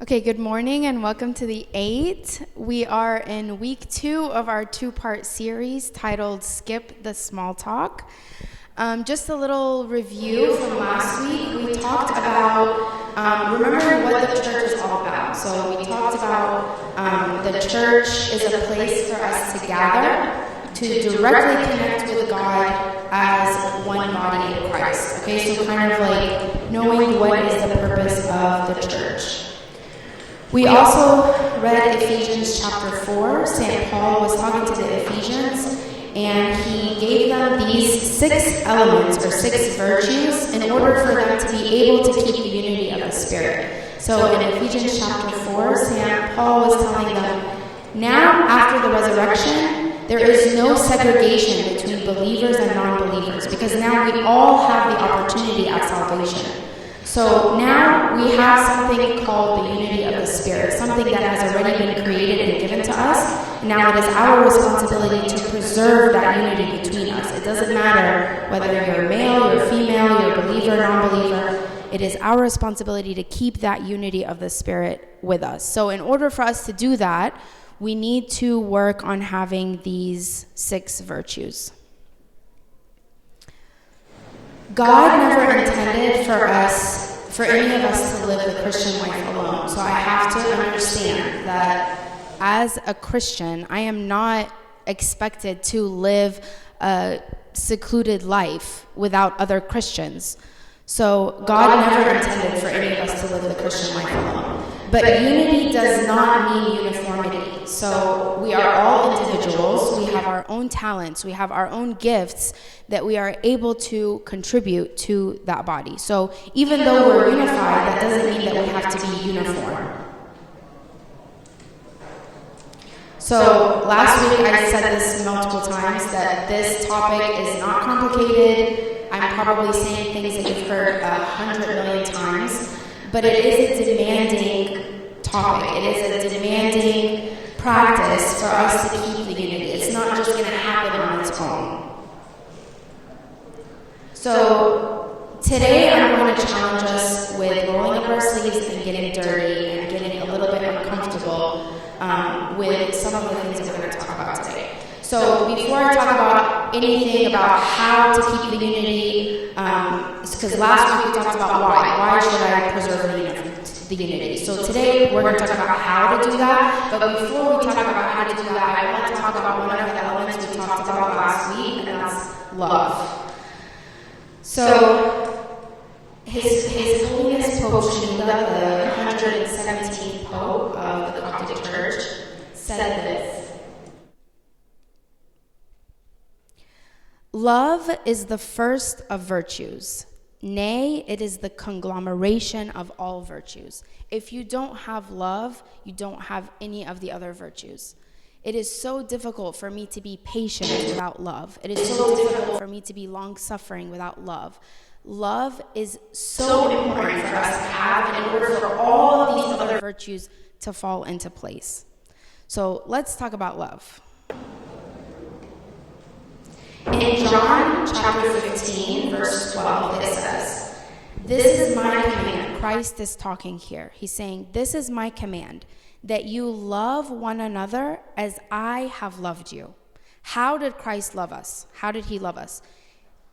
Okay, good morning and welcome to the 8. We are in week 2 of our 2-part series titled Skip the Small Talk. Just a little review from last week. We talked about remembering what the church is all about. So we talked about the church is a place for us to gather, to directly connect with God as one body in Christ. Okay, so kind of like knowing what is the purpose of the church. We also read Ephesians chapter 4. St. Paul was talking to the Ephesians, and he gave them these 6 elements or 6 virtues in order for them to be able to keep the unity of the Spirit. So in Ephesians chapter 4, St. Paul was telling them, now after the resurrection, there is no segregation between believers and non-believers, because now we all have the opportunity at salvation. So now we have something called the unity of the Spirit, something that has already been created and given to us. Now it is our responsibility to preserve that unity between us. It doesn't matter whether you're male, you're female, you're believer, non-believer. It is our responsibility to keep that unity of the Spirit with us. So in order for us to do that, we need to work on having these 6 virtues. God never intended for any of us to live the Christian life alone. So I have to understand that as a Christian, I am not expected to live a secluded life without other Christians. So God never intended for any of us to live the Christian life alone. But unity does not mean uniformity. So we are all individuals. We have our own talents. We have our own gifts that we are able to contribute to that body. So even though we're unified, that doesn't mean that we have to be uniform. So last week I said this multiple times, that this topic is not complicated. I'm probably saying things that you've heard 100 million times. But it is a demanding topic. It is a demanding practice for us to keep the unity. It's not just going to happen on its own. So today I'm going to challenge us with rolling up our sleeves and getting dirty and getting a little bit uncomfortable with some of the things that we're going to talk about today. So before I talk about anything about how to keep the unity, because last week we talked about why should I preserve the unity. So today we're going to talk about how to do that, but before we talk about how to do that, I want to talk about one of the elements we talked about last week, and that's love. So His Holiness Pope Shenouda, the 117th Pope of the Coptic Church, said this: love is the first of virtues. Nay, it is the conglomeration of all virtues. If you don't have love, you don't have any of the other virtues. It is so difficult for me to be patient without love. It is so difficult for me to be long-suffering without love. Love is so important for us to have in order for all of these other virtues to fall into place. So let's talk about love. In John chapter 15, verse 12, it says, this is my command. Christ is talking here. He's saying, this is my command, that you love one another as I have loved you. How did Christ love us? How did he love us?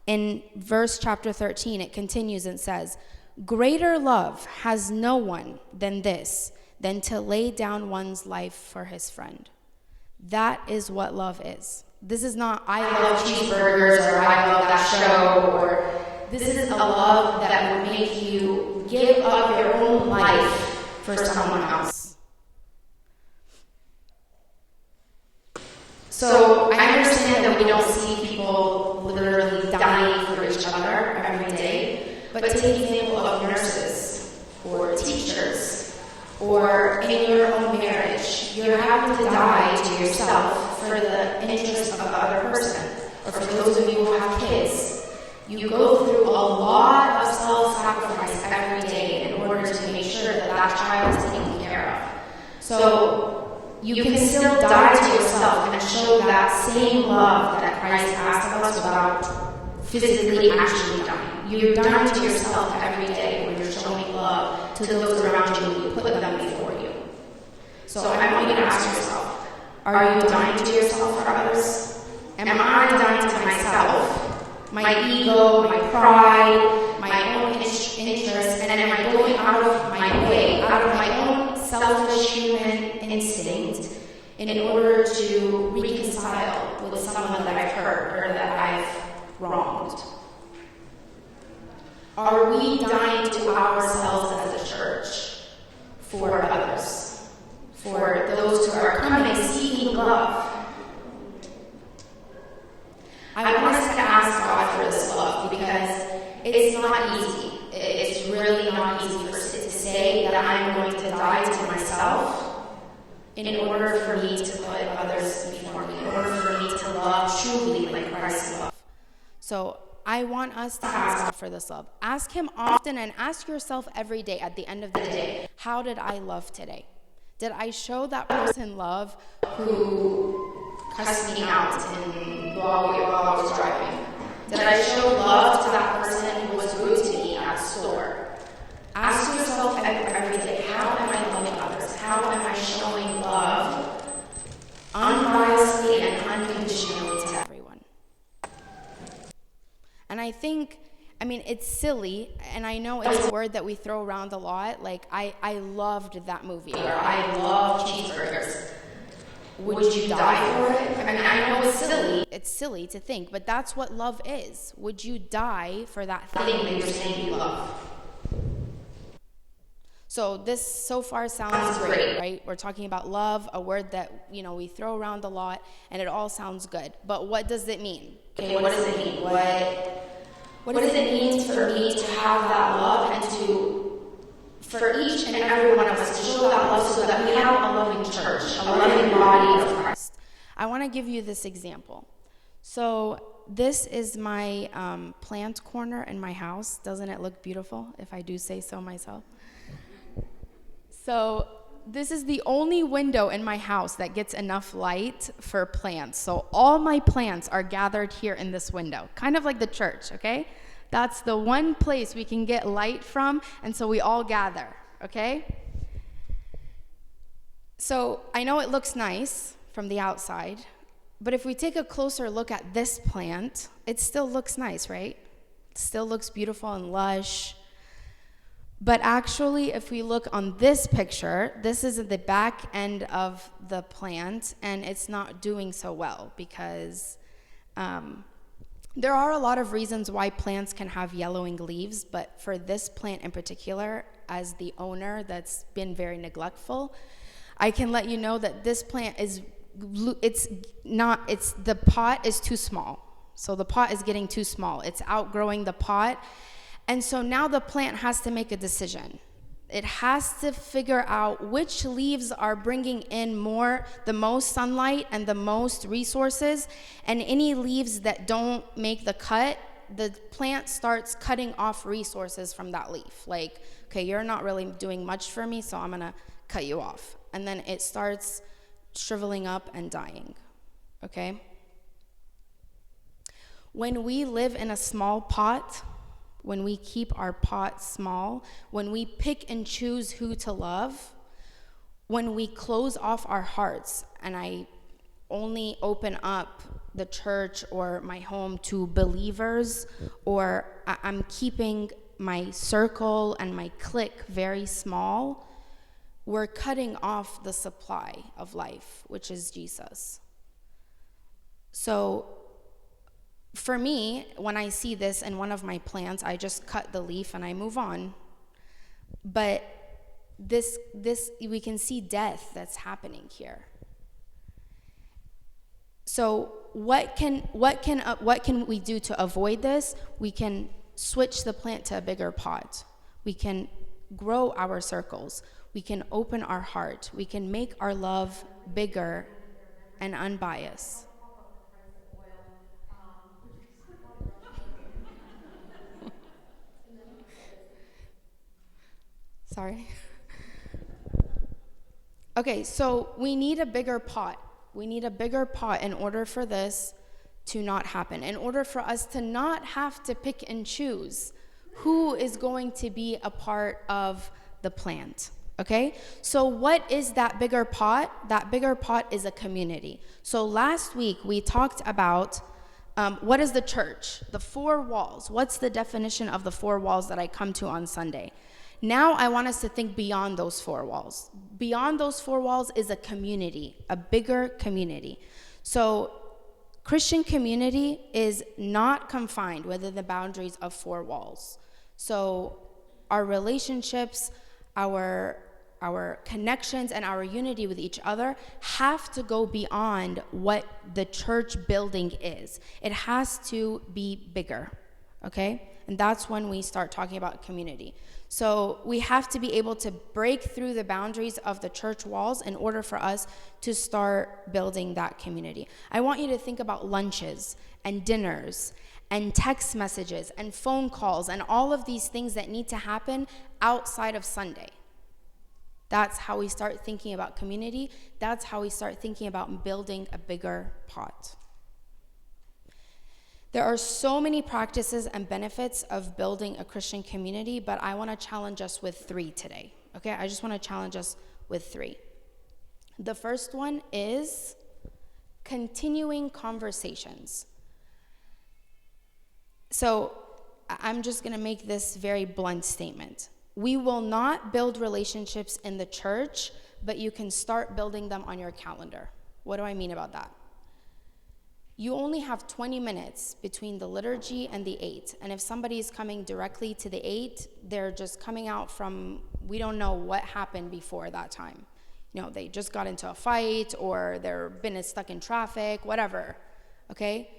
In verse chapter 13, it continues and says, greater love has no one than this, than to lay down one's life for his friend. That is what love is. This is not, I love cheeseburgers, or I love that show, or this is a love that will make you give up your own life for someone else. So I understand that we don't see people literally dying for each other every day, but take the example of nurses or teachers, or in your own marriage, you're having to die to yourself for the interest of the other person, or for those of you who have kids. You go through a lot of self-sacrifice every day in order to make sure that that child is taken care of. So you can still die to yourself and show that same love that Christ asked of us without physically actually dying. You're dying to yourself every day when you're showing love to those around you and you put them before So I want you to ask yourself, are you dying to yourself for others? Am I dying to myself, my ego, my pride, my own interests, and am I going out of my way, out of my own selfish human instinct in order to reconcile with someone that I've hurt or that I've wronged? Are we dying to ourselves as a church for others, for those who are coming seeking love? I want us to ask God for this love because it's not easy. It's really not easy for us to say that I'm going to die to myself in order for me to put others before me, in order for me to love truly like Christ loved. So I want us to ask God for this love. Ask Him often and ask yourself every day at the end of the day, how did I love today? Did I show that person love who cussed me out while I was driving? Did I show love to that person who was rude to me at the store? Ask yourself every day, how am I loving others? How am I showing love unbiasedly and unconditionally to everyone? And I think, it's silly, and I know it's a word that we throw around a lot. Like, I loved that movie, or I love cheeseburgers. Would you die for it? I know it's silly. It's silly to think, but that's what love is. Would you die for that thing that you're saying you love? So this so far sounds great, right? We're talking about love, a word that, we throw around a lot, and it all sounds good. But what does it mean? Okay, what does it mean? What does it mean for me to have that love and for each and every one of us to show that love so that we have a loving church, a loving body of Christ? I want to give you this example. So this is my plant corner in my house. Doesn't it look beautiful, if I do say so myself? So this is the only window in my house that gets enough light for plants. So all my plants are gathered here in this window, kind of like the church, okay? That's the one place we can get light from, and so we all gather, okay? So I know it looks nice from the outside, but if we take a closer look at this plant, it still looks nice, right? It still looks beautiful and lush. But actually, if we look on this picture, this is at the back end of the plant, and it's not doing so well because there are a lot of reasons why plants can have yellowing leaves, but for this plant in particular, as the owner that's been very neglectful, I can let you know that this plant the pot is too small. So the pot is getting too small. It's outgrowing the pot. And so now the plant has to make a decision. It has to figure out which leaves are bringing in the most sunlight and the most resources, and any leaves that don't make the cut, the plant starts cutting off resources from that leaf. Like, okay, you're not really doing much for me, so I'm gonna cut you off. And then it starts shriveling up and dying, okay? When we live in a small pot, when we keep our pot small, when we pick and choose who to love, when we close off our hearts, and I only open up the church or my home to believers, or I'm keeping my circle and my clique very small, we're cutting off the supply of life, which is Jesus. So for me, when I see this in one of my plants, I just cut the leaf and I move on. But this we can see death that's happening here. So what can we do to avoid this? We can switch the plant to a bigger pot. We can grow our circles. We can open our heart. We can make our love bigger and unbiased. Sorry. Okay, so we need a bigger pot. We need a bigger pot in order for this to not happen, in order for us to not have to pick and choose who is going to be a part of the plant, Okay, so what is that bigger pot? That bigger pot is a community. So last week we talked about what is the church? The four walls. What's the definition of the four walls that I come to on Sunday? Now I want us to think beyond those four walls. Beyond those four walls is a community, a bigger community. So Christian community is not confined within the boundaries of four walls. So our relationships, our connections, and our unity with each other have to go beyond what the church building is. It has to be bigger, okay? And that's when we start talking about community. So we have to be able to break through the boundaries of the church walls in order for us to start building that community. I want you to think about lunches and dinners and text messages and phone calls and all of these things that need to happen outside of Sunday. That's how we start thinking about community. That's how we start thinking about building a bigger pot. There are so many practices and benefits of building a Christian community, but I want to challenge us with 3 today. Okay, I just want to challenge us with 3. The first one is continuing conversations. So I'm just going to make this very blunt statement. We will not build relationships in the church, but you can start building them on your calendar. What do I mean about that? You only have 20 minutes between the liturgy and the 8. And if somebody is coming directly to the 8, they're just coming out from, we don't know what happened before that time. You know, they just got into a fight or they've been stuck in traffic, whatever, okay?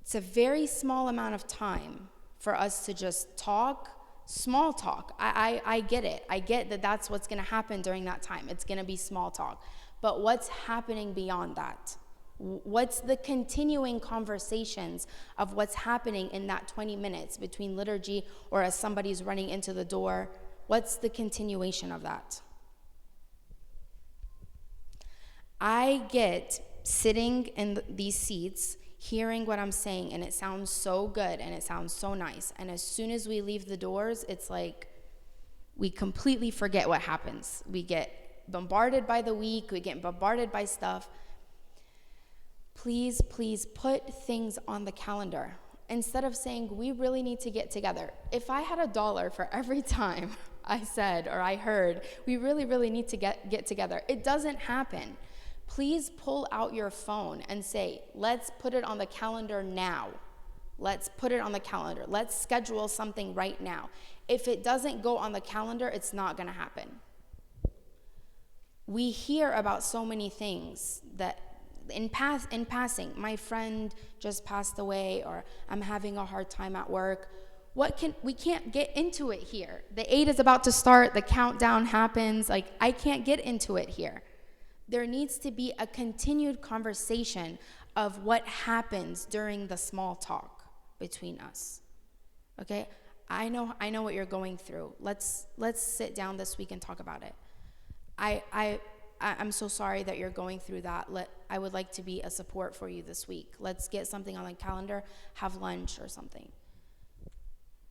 It's a very small amount of time for us to just talk, small talk. I get it. I get that that's what's going to happen during that time. It's going to be small talk. But what's happening beyond that? What's the continuing conversations of what's happening in that 20 minutes between liturgy or as somebody's running into the door? What's the continuation of that? I get sitting in these seats, hearing what I'm saying, and it sounds so good and it sounds so nice. And as soon as we leave the doors, it's like we completely forget what happens. We get bombarded by the week, we get bombarded by stuff. Please put things on the calendar. Instead of saying, we really need to get together. If I had $1 for every time I said or I heard, we really need to get together, it doesn't happen. Please pull out your phone and say, let's put it on the calendar now. Let's put it on the calendar. Let's schedule something right now. If it doesn't go on the calendar, it's not going to happen. We hear about so many things that in passing, my friend just passed away, or I'm having a hard time at work. We can't get into it here. The 8 is about to start, the countdown happens, like I can't get into it here. There needs to be a continued conversation of what happens during the small talk between us. Okay? I know what you're going through. Let's sit down this week and talk about it. I'm so sorry that you're going through that. I would like to be a support for you this week. Let's get something on the calendar, have lunch or something.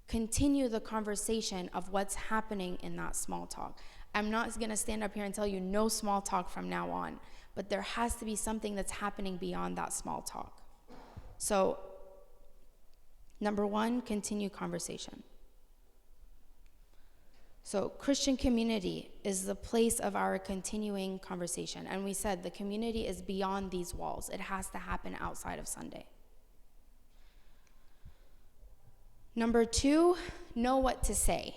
Continue the conversation of what's happening in that small talk. I'm not going to stand up here and tell you no small talk from now on, but there has to be something that's happening beyond that small talk. So, number 1, continue conversation. So Christian community is the place of our continuing conversation. And we said the community is beyond these walls. It has to happen outside of Sunday. Number 2, know what to say.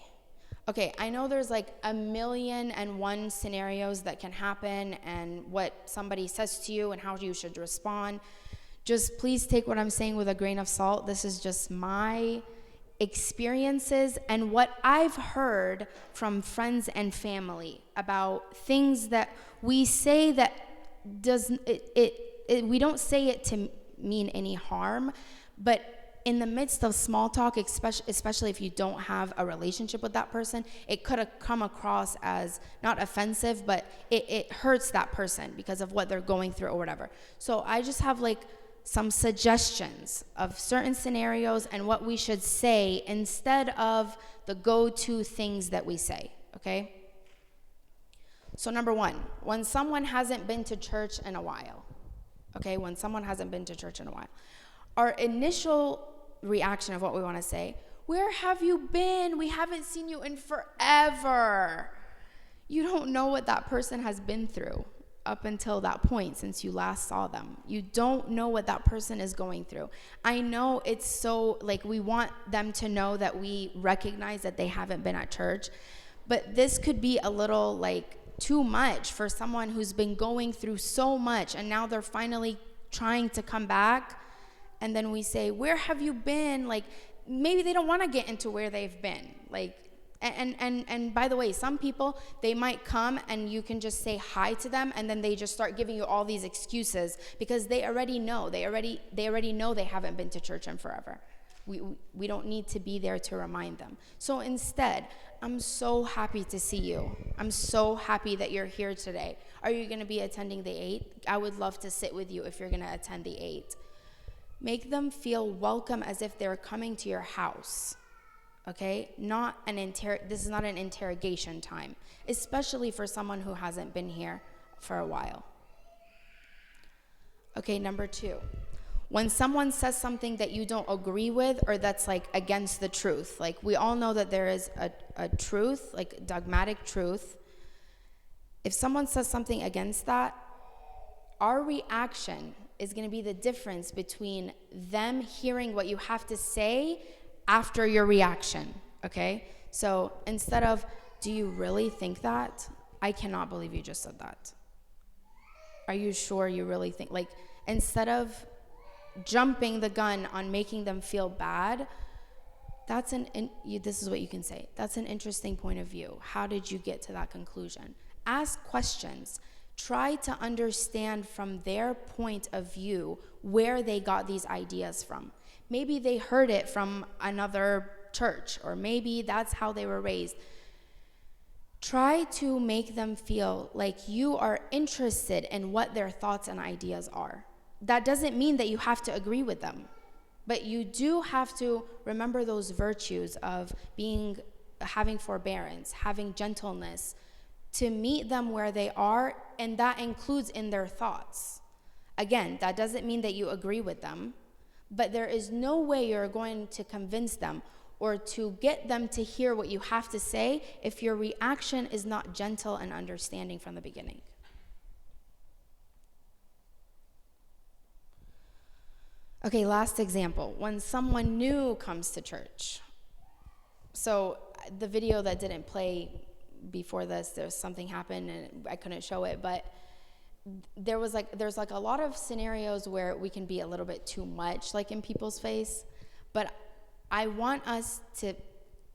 Okay, I know there's like 1,000,001 scenarios that can happen and what somebody says to you and how you should respond. Just please take what I'm saying with a grain of salt. This is just my experiences and what I've heard from friends and family about things that we say that we don't say it to mean any harm, but in the midst of small talk, especially if you don't have a relationship with that person, it could have come across as not offensive, but it hurts that person because of what they're going through or whatever. So I just have like some suggestions of certain scenarios and what we should say instead of the go-to things that we say, okay? So number one, when someone hasn't been to church in a while, okay, when someone hasn't been to church in a while, our initial reaction of what we want to say, where have you been? We haven't seen you in forever. You don't know what that person has been through up until that point since you last saw them. You don't know what that person is going through. I know it's so, like, we want them to know that we recognize that they haven't been at church, but this could be a little, like, too much for someone who's been going through so much, and now they're finally trying to come back, and then we say, where have you been? Like, maybe they don't want to get into where they've been. Like, and by the way, some people, they might come and you can just say hi to them, and then they just start giving you all these excuses because they already know. They already know they haven't been to church in forever. We don't need to be there to remind them. So instead, I'm so happy to see you. I'm so happy that you're here today. Are you going to be attending the 8? I would love to sit with you if you're going to attend the 8. Make them feel welcome as if they're coming to your house. Okay? This is not an interrogation time, especially for someone who hasn't been here for a while. Okay, number 2. When someone says something that you don't agree with or that's like against the truth, like we all know that there is a truth, like dogmatic truth. If someone says something against that, our reaction is going to be the difference between them hearing what you have to say after your reaction, okay? So instead of, do you really think that? I cannot believe you just said that. Are you sure you really think? Like, instead of jumping the gun on making them feel bad, this is what you can say. That's an interesting point of view. How did you get to that conclusion? Ask questions. Try to understand from their point of view where they got these ideas from. Maybe they heard it from another church, or maybe that's how they were raised. Try to make them feel like you are interested in what their thoughts and ideas are. That doesn't mean that you have to agree with them, but you do have to remember those virtues of having forbearance, having gentleness, to meet them where they are, and that includes in their thoughts. Again, that doesn't mean that you agree with them, but there is no way you're going to convince them or to get them to hear what you have to say if your reaction is not gentle and understanding from the beginning. Okay, last example. When someone new comes to church. So the video that didn't play before this, there's something happened and I couldn't show it, but there's like a lot of scenarios where we can be a little bit too much like in people's face, but I want us to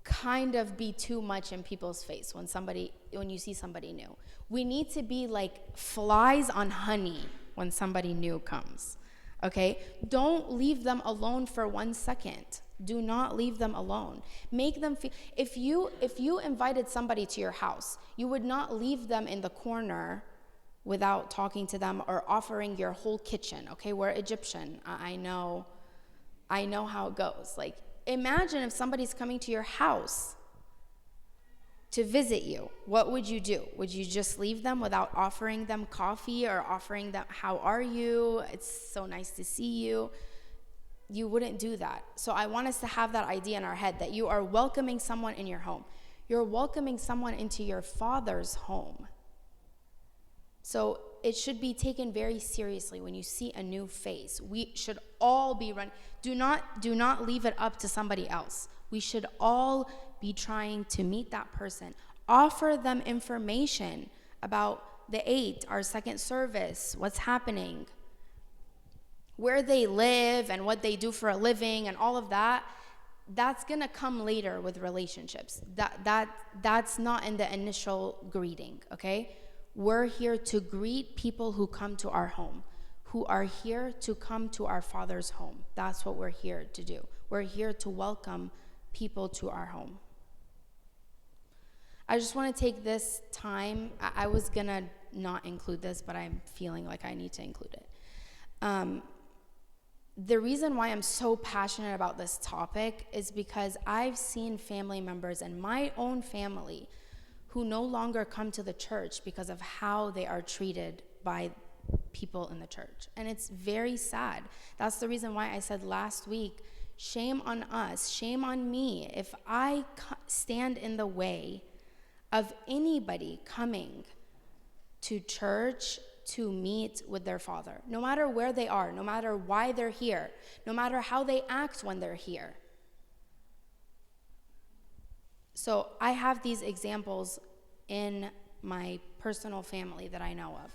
kind of be too much in people's face when you see somebody new. We need to be like flies on honey when somebody new comes. Okay? Don't leave them alone for 1 second. Do not leave them alone. Make them feel, if you invited somebody to your house, you would not leave them in the corner without talking to them or offering your whole kitchen. Okay? We're Egyptian. I know how it goes. Like, imagine if somebody's coming to your house to visit you. What would you do? Would you just leave them without offering them coffee or offering them, how are you? It's so nice to see you. You wouldn't do that. So I want us to have that idea in our head that you are welcoming someone in your home. You're welcoming someone into your Father's home. So it should be taken very seriously when you see a new face. We should all be running. Do not leave it up to somebody else. We should all be trying to meet that person. Offer them information about the 8, our second service, what's happening, where they live and what they do for a living and all of that. That's gonna come later with relationships. That's not in the initial greeting, okay? We're here to greet people who come to our home, who are here to come to our Father's home. That's what we're here to do. We're here to welcome people to our home. I just want to take this time. I was going to not include this, but I'm feeling like I need to include it. The reason why I'm so passionate about this topic is because I've seen family members in my own family who no longer come to the church because of how they are treated by people in the church. And it's very sad. That's the reason why I said last week, shame on us, shame on me if I stand in the way of anybody coming to church to meet with their Father, no matter where they are, no matter why they're here, no matter how they act when they're here. So I have these examples in my personal family that I know of.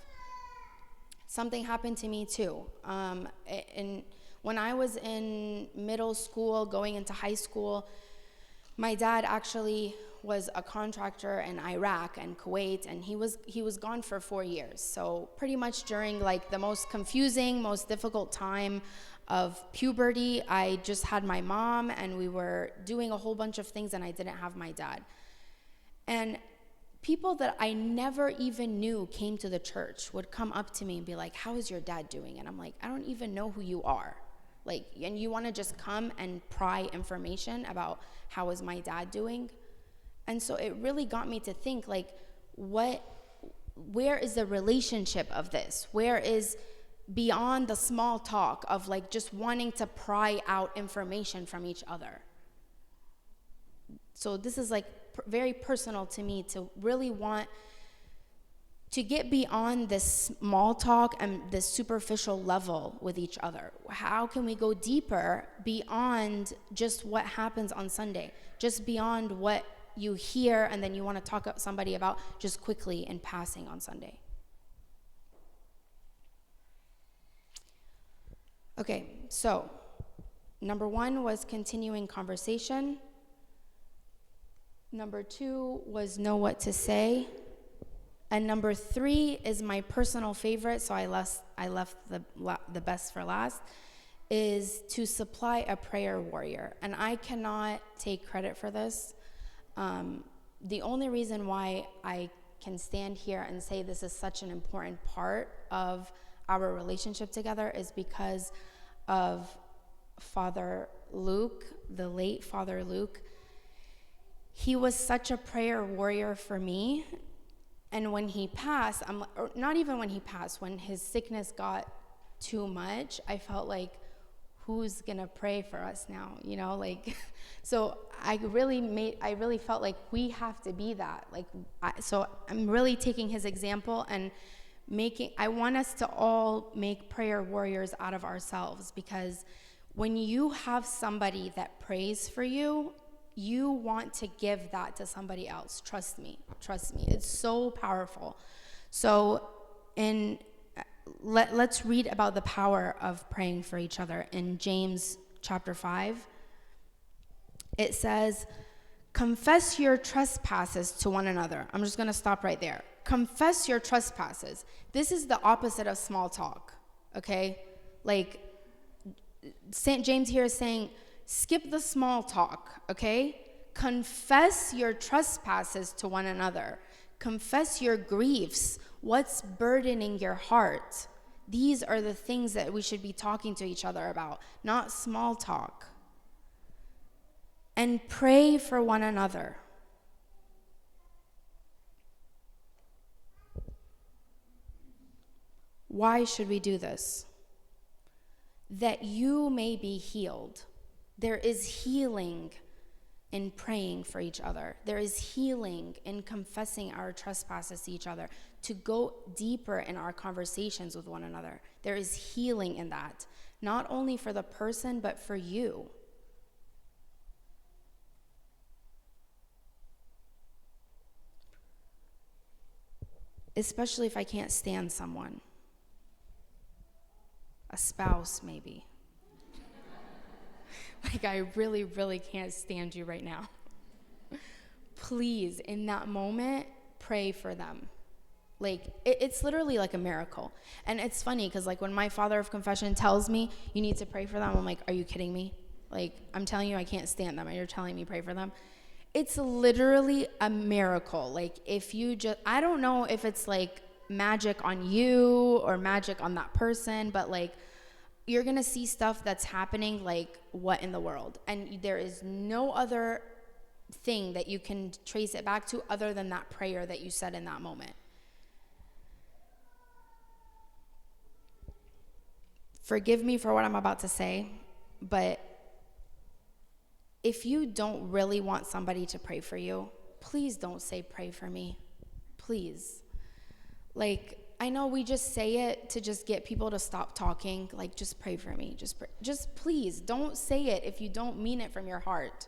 Something happened to me too. When I was in middle school, going into high school, my dad actually was a contractor in Iraq and Kuwait, and he was gone for 4 years. So pretty much during like the most confusing, most difficult time of puberty, I just had my mom, and we were doing a whole bunch of things, and I didn't have my dad. And people that I never even knew came to the church would come up to me and be like, "How is your dad doing?" And I'm like, "I don't even know who you are. Like, and you want to just come and pry information about how is my dad doing?" And so it really got me to think, like, where is the relationship of this? Where is beyond the small talk of like just wanting to pry out information from each other? So this is like very personal to me, to really want to get beyond this small talk and this superficial level with each other. How can we go deeper beyond just what happens on Sunday, just beyond what you hear and then you want to talk to somebody about just quickly in passing on Sunday? Okay, so number 1 was continuing conversation. Number 2 was know what to say. And number 3 is my personal favorite, so I left the best for last, is to supply a prayer warrior. And I cannot take credit for this. The only reason why I can stand here and say this is such an important part of our relationship together is because of Father Luke, the late Father Luke. He was such a prayer warrior for me. And when he passed, or not even when he passed, when his sickness got too much, I felt like, who's gonna pray for us now? You know, like, so I really felt like we have to be that. Like, so I'm really taking his example and I want us to all make prayer warriors out of ourselves, because when you have somebody that prays for you, you want to give that to somebody else. Trust me. It's so powerful. So let's read about the power of praying for each other. In James chapter 5, it says, confess your trespasses to one another. I'm just going to stop right there. Confess your trespasses. This is the opposite of small talk, okay? Like, St. James here is saying, skip the small talk, okay? Confess your trespasses to one another. Confess your griefs. What's burdening your heart? These are the things that we should be talking to each other about, not small talk. And pray for one another. Why should we do this? That you may be healed. There is healing in praying for each other. There is healing in confessing our trespasses to each other, to go deeper in our conversations with one another. There is healing in that, not only for the person, but for you. Especially if I can't stand someone. A spouse, maybe. Like, I really, really can't stand you right now. Please, in that moment, pray for them. Like, it's literally like a miracle. And it's funny, because, like, when my father of confession tells me, you need to pray for them, I'm like, are you kidding me? Like, I'm telling you I can't stand them, and you're telling me pray for them? It's literally a miracle. Like, if you just, I don't know if it's, like, magic on you or magic on that person, but, like, you're going to see stuff that's happening, like, what in the world? And there is no other thing that you can trace it back to other than that prayer that you said in that moment. Forgive me for what I'm about to say, but if you don't really want somebody to pray for you, please don't say pray for me. Please. Like, I know we just say it to just get people to stop talking, like, just pray for me, just pray. Just please don't say it if you don't mean it from your heart.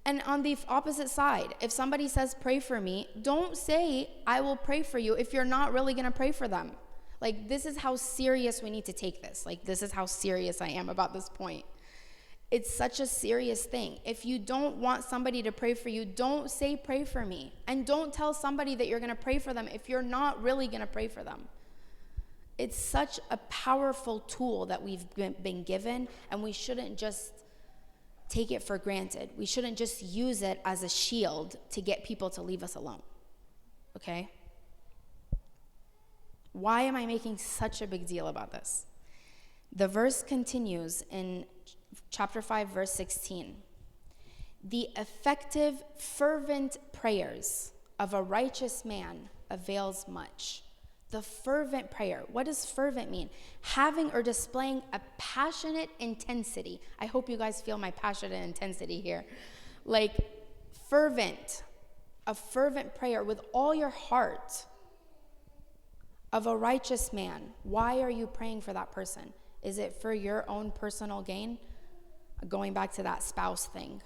And on the opposite side, if somebody says pray for me, don't say I will pray for you if you're not really going to pray for them. Like, this is how serious we need to take this. Like, this is how serious I am about this point. It's such a serious thing. If you don't want somebody to pray for you, don't say pray for me. And don't tell somebody that you're going to pray for them if you're not really going to pray for them. It's such a powerful tool that we've been given, and we shouldn't just take it for granted. We shouldn't just use it as a shield to get people to leave us alone. Okay? Why am I making such a big deal about this? The verse continues in chapter 5, verse 16. The effective, fervent prayers of a righteous man avails much. The fervent prayer. What does fervent mean? Having or displaying a passionate intensity. I hope you guys feel my passionate intensity here. Like, fervent. A fervent prayer with all your heart of a righteous man. Why are you praying for that person? Is it for your own personal gain? Going back to that spouse thing.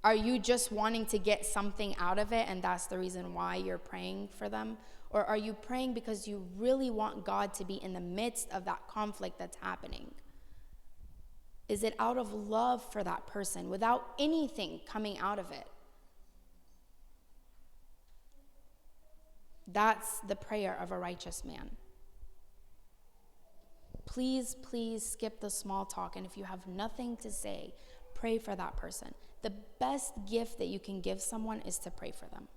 Are you just wanting to get something out of it and that's the reason why you're praying for them? Or are you praying because you really want God to be in the midst of that conflict that's happening? Is it out of love for that person without anything coming out of it? That's the prayer of a righteous man. Please, please skip the small talk. And if you have nothing to say, pray for that person. The best gift that you can give someone is to pray for them.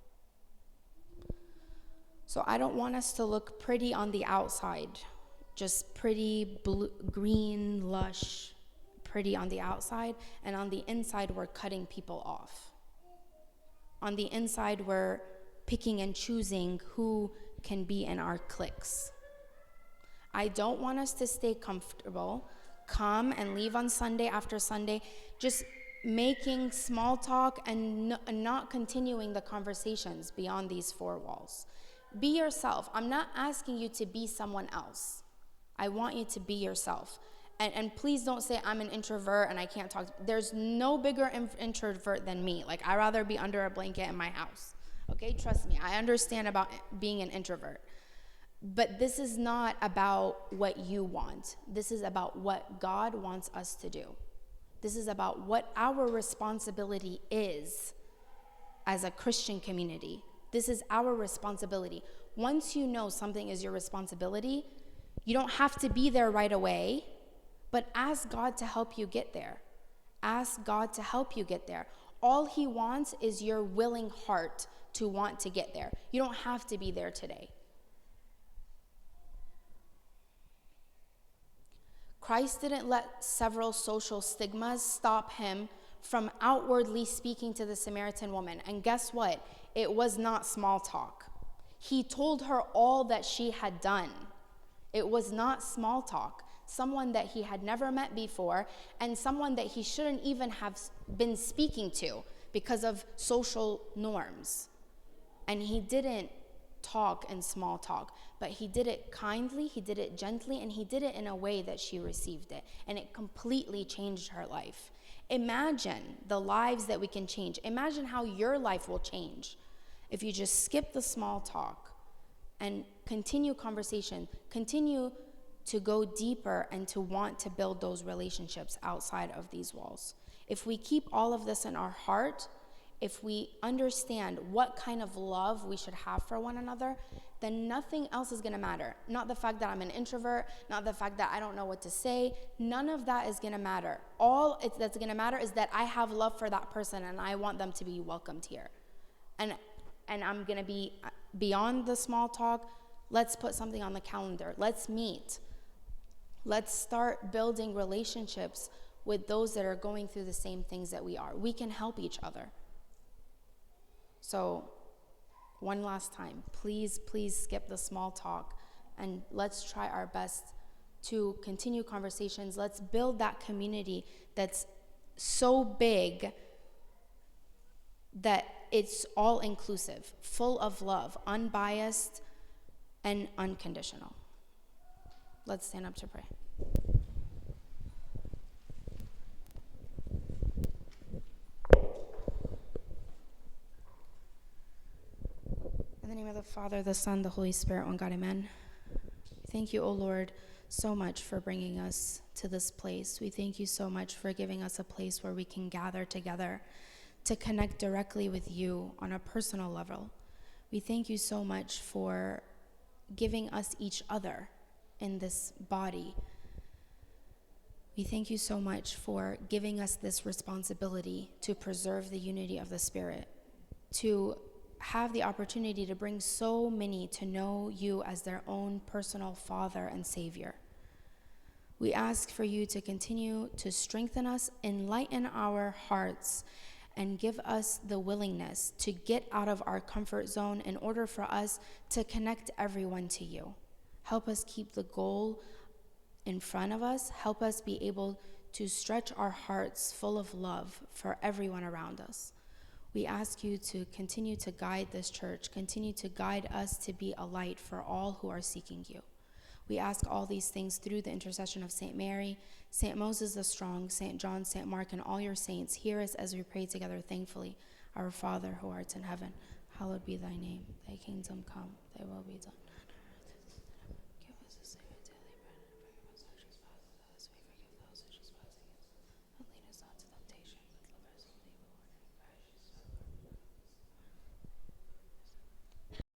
So I don't want us to look pretty on the outside, just pretty, blue, green, lush, pretty on the outside. And on the inside, we're cutting people off. On the inside, we're picking and choosing who can be in our cliques. I don't want us to stay comfortable, come and leave on Sunday after Sunday, just making small talk and not continuing the conversations beyond these four walls. Be yourself. I'm not asking you to be someone else. I want you to be yourself. And please don't say I'm an introvert and I can't talk. There's no bigger introvert than me. Like, I'd rather be under a blanket in my house. Okay, trust me, I understand about being an introvert. But this is not about what you want. This is about what God wants us to do. This is about what our responsibility is as a Christian community. This is our responsibility. Once you know something is your responsibility, you don't have to be there right away, but ask God to help you get there. Ask God to help you get there. All He wants is your willing heart to want to get there. You don't have to be there today. Christ didn't let several social stigmas stop him from outwardly speaking to the Samaritan woman. And guess what? It was not small talk. He told her all that she had done. It was not small talk. Someone that he had never met before, and someone that he shouldn't even have been speaking to because of social norms. And he didn't talk and small talk, but he did it kindly, he did it gently, and he did it in a way that she received it, and it completely changed her life. Imagine the lives that we can change. Imagine how your life will change if you just skip the small talk and continue conversation, continue to go deeper and to want to build those relationships outside of these walls. If we keep all of this in our heart, if we understand what kind of love we should have for one another, then nothing else is going to matter. Not the fact that I'm an introvert, not the fact that I don't know what to say. None of that is going to matter. All that's going to matter is that I have love for that person and I want them to be welcomed here. And I'm going to be beyond the small talk. Let's put something on the calendar. Let's meet. Let's start building relationships with those that are going through the same things that we are. We can help each other. So one last time, please skip the small talk and let's try our best to continue conversations. Let's build that community that's so big that it's all inclusive, full of love, unbiased, and unconditional. Let's stand up to pray. In the name of the Father, the Son, the Holy Spirit, one God, amen. Thank you, O Lord, so much for bringing us to this place. We thank you so much for giving us a place where we can gather together to connect directly with you on a personal level. We thank you so much for giving us each other in this body. We thank you so much for giving us this responsibility to preserve the unity of the Spirit, to have the opportunity to bring so many to know you as their own personal Father and Savior. We ask for you to continue to strengthen us, enlighten our hearts, and give us the willingness to get out of our comfort zone in order for us to connect everyone to you. Help us keep the goal in front of us. Help us be able to stretch our hearts full of love for everyone around us. We ask you to continue to guide this church, continue to guide us to be a light for all who are seeking you. We ask all these things through the intercession of St. Mary, St. Moses the Strong, St. John, St. Mark, and all your saints. Hear us as we pray together thankfully. Our Father, who art in heaven, hallowed be thy name. Thy kingdom come, thy will be done